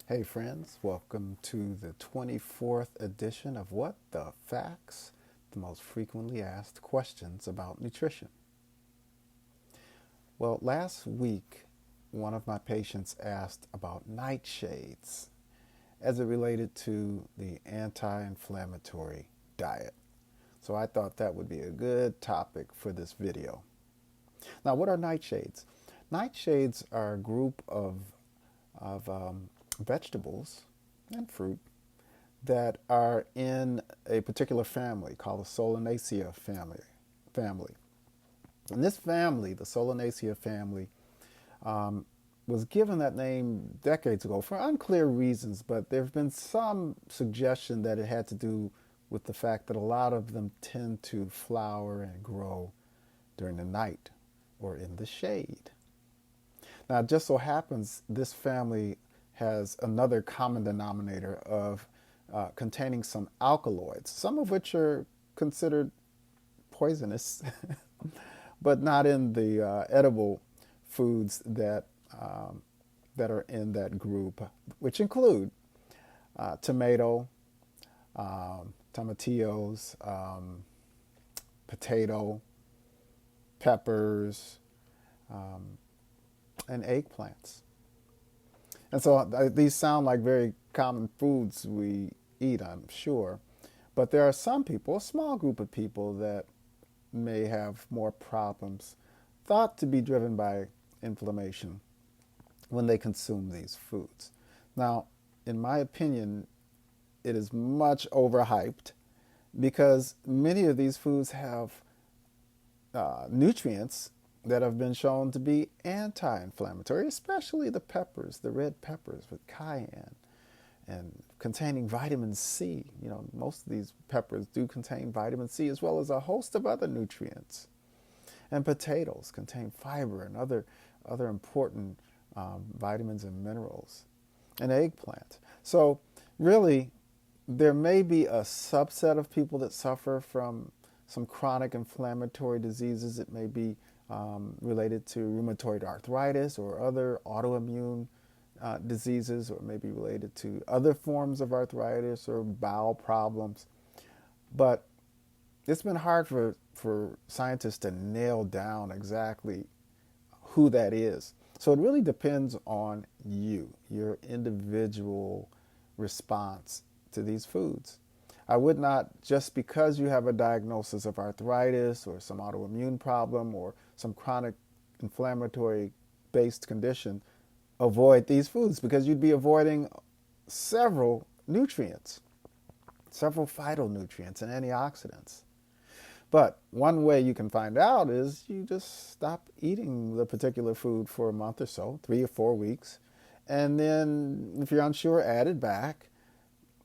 Hey friends, welcome to the 24th edition of What the Facts, the most frequently asked questions about nutrition. Well, last week, one of my patients asked about nightshades as it related to the anti-inflammatory diet. So I thought that would be a good topic for this video. Now, what are nightshades? Nightshades are a group of vegetables and fruit that are in a particular family called the Solanaceae family. And this family, the Solanaceae family, um, was given that name decades ago for unclear reasons, but there have been some suggestion that it had to do with the fact that a lot of them tend to flower and grow during the night or in the shade. Now, it just so happens this family has another common denominator of containing some alkaloids, some of which are considered poisonous, but not in the edible foods that are in that group, which include tomato, tomatillos, potato, peppers, and eggplants. And so these sound like very common foods we eat, I'm sure. But there are some people, a small group of people, that may have more problems thought to be driven by inflammation when they consume these foods. Now, in my opinion, it is much overhyped because many of these foods have nutrients that have been shown to be anti-inflammatory, especially the peppers, the red peppers with cayenne and containing vitamin C. You know, most of these peppers do contain vitamin C as well as a host of other nutrients. And potatoes contain fiber and other important vitamins and minerals. And eggplant. So really, there may be a subset of people that suffer from some chronic inflammatory diseases. It may be related to rheumatoid arthritis or other autoimmune diseases, or maybe related to other forms of arthritis or bowel problems. But it's been hard for scientists to nail down exactly who that is. So it really depends on you, your individual response to these foods. I would not, just because you have a diagnosis of arthritis or some autoimmune problem or some chronic inflammatory based condition, avoid these foods, because you'd be avoiding several nutrients, several phytonutrients and antioxidants. But one way you can find out is you just stop eating the particular food for a month or so, 3 or 4 weeks, and then if you're unsure, add it back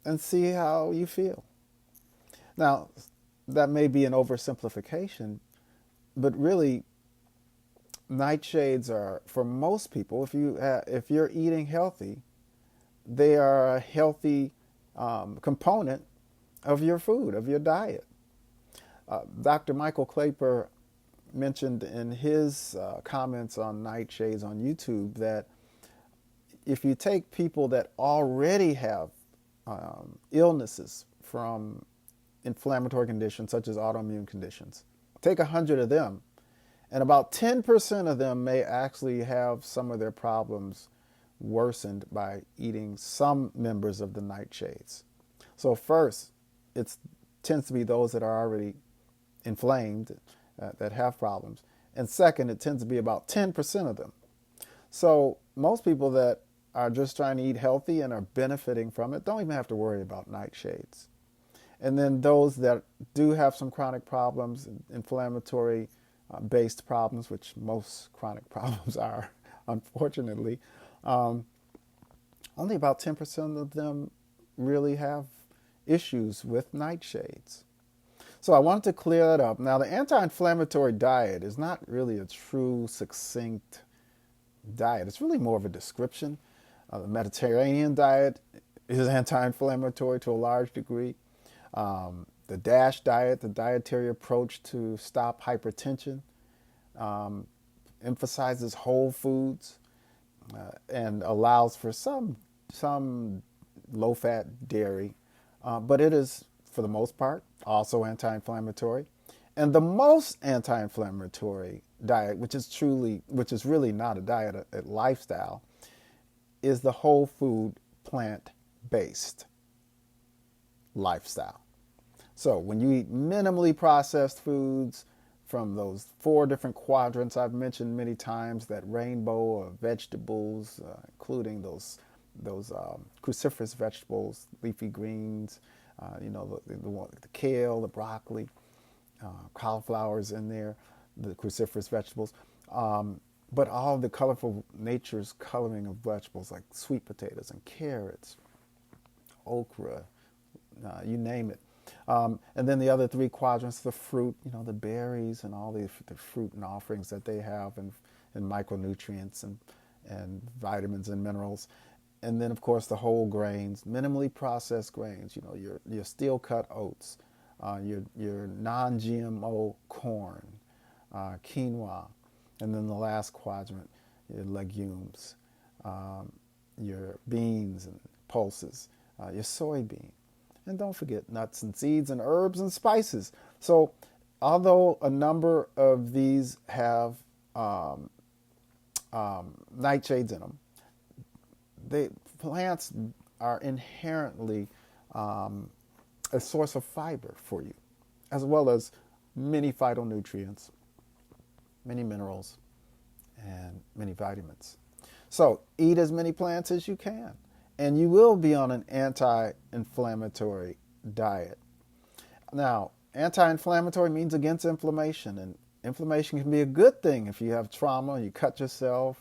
and see how you feel. Now, that may be an oversimplification, but really, nightshades are, for most people, if you're eating healthy, they are a healthy component of your food, of your diet. Dr. Michael Claper mentioned in his comments on nightshades on YouTube that if you take people that already have illnesses from inflammatory conditions such as autoimmune conditions, take 100 of them, and about 10% of them may actually have some of their problems worsened by eating some members of the nightshades. So first, it tends to be those that are already inflamed, that have problems. And second, it tends to be about 10% of them. So most people that are just trying to eat healthy and are benefiting from it don't even have to worry about nightshades. And then those that do have some chronic problems, inflammatory based problems, which most chronic problems are, unfortunately, only about 10% of them really have issues with nightshades. So I wanted to clear that up. Now, the anti-inflammatory diet is not really a true, succinct diet. It's really more of a description. The Mediterranean diet is anti-inflammatory to a large degree. The DASH diet, the dietary approach to stop hypertension, emphasizes whole foods and allows for some some low-fat dairy, but it is, for the most part, also anti-inflammatory. And the most anti-inflammatory diet, which is really not a diet, a lifestyle, is the whole food plant-based lifestyle. So when you eat minimally processed foods from those 4 different quadrants I've mentioned many times, that rainbow of vegetables, including those cruciferous vegetables, leafy greens, the kale, the broccoli, cauliflower's in there, the cruciferous vegetables, but all the colorful nature's coloring of vegetables like sweet potatoes and carrots, okra, you name it. And then the other 3 quadrants, the fruit, the berries and all the fruit and offerings that they have, and micronutrients and vitamins and minerals. And then, of course, the whole grains, minimally processed grains, your steel-cut oats, your non-GMO corn, quinoa, and then the last quadrant, your legumes, your beans and pulses, your soybean. And don't forget nuts and seeds and herbs and spices. So although a number of these have nightshades in them, plants are inherently a source of fiber for you, as well as many phytonutrients, many minerals, and many vitamins. So eat as many plants as you can, and you will be on an anti-inflammatory diet. Now, anti-inflammatory means against inflammation, and inflammation can be a good thing. If you have trauma, you cut yourself,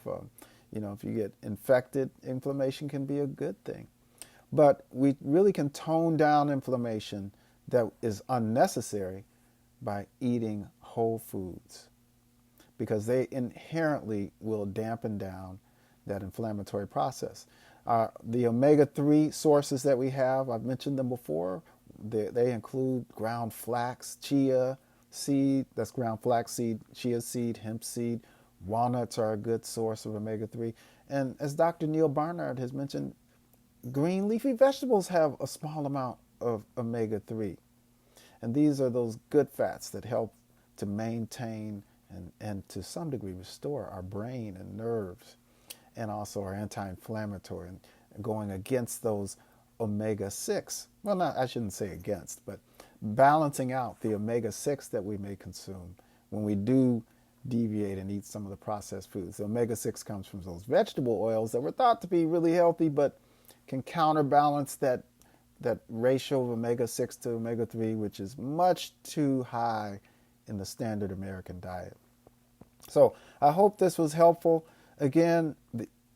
if you get infected, inflammation can be a good thing. But we really can tone down inflammation that is unnecessary by eating whole foods, because they inherently will dampen down that inflammatory process. The omega-3 sources that we have, I've mentioned them before. They include ground flax, chia seed, that's ground flax seed, chia seed, hemp seed. Walnuts are a good source of omega-3. And as Dr. Neil Barnard has mentioned, green leafy vegetables have a small amount of omega-3. And these are those good fats that help to maintain and to some degree restore our brain and nerves, and also are anti-inflammatory and going against those omega-6. Well, I shouldn't say against, but balancing out the omega-6 that we may consume when we do deviate and eat some of the processed foods. The omega-6 comes from those vegetable oils that were thought to be really healthy, but can counterbalance that ratio of omega-6 to omega-3, which is much too high in the standard American diet. So I hope this was helpful. Again,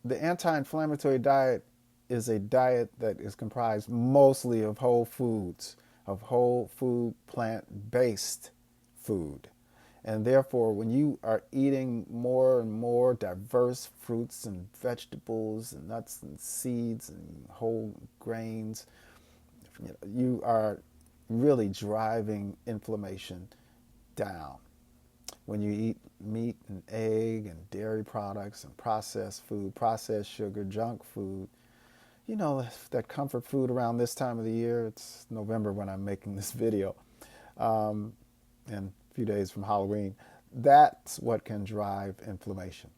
the anti-inflammatory diet is a diet that is comprised mostly of whole foods, of whole food, plant-based food. And therefore, when you are eating more and more diverse fruits and vegetables and nuts and seeds and whole grains, you are really driving inflammation down. When you eat meat and egg and dairy products and processed food, processed sugar, junk food, that comfort food around this time of the year, it's November when I'm making this video, and a few days from Halloween, that's what can drive inflammation.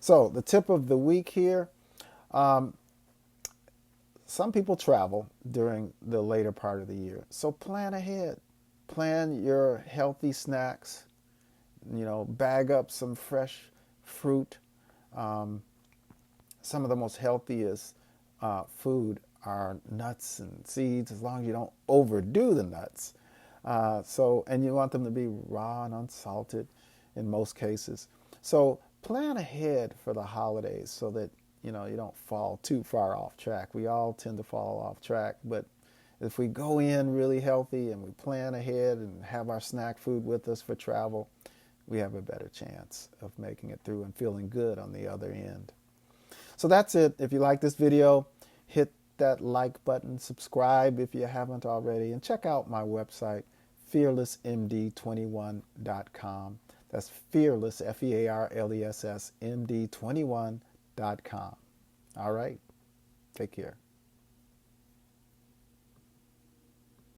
So the tip of the week here, some people travel during the later part of the year. So plan ahead. Plan your healthy snacks. Bag up some fresh fruit. Some of the most healthiest food are nuts and seeds, as long as you don't overdo the nuts. And you want them to be raw and unsalted in most cases. So plan ahead for the holidays so that you don't fall too far off track. We all tend to fall off track, but if we go in really healthy and we plan ahead and have our snack food with us for travel, we have a better chance of making it through and feeling good on the other end. So that's it. If you like this video, hit that like button, subscribe if you haven't already, and check out my website, fearlessmd21.com. That's fearless, FEARLESS, MD21.com. All right. Take care.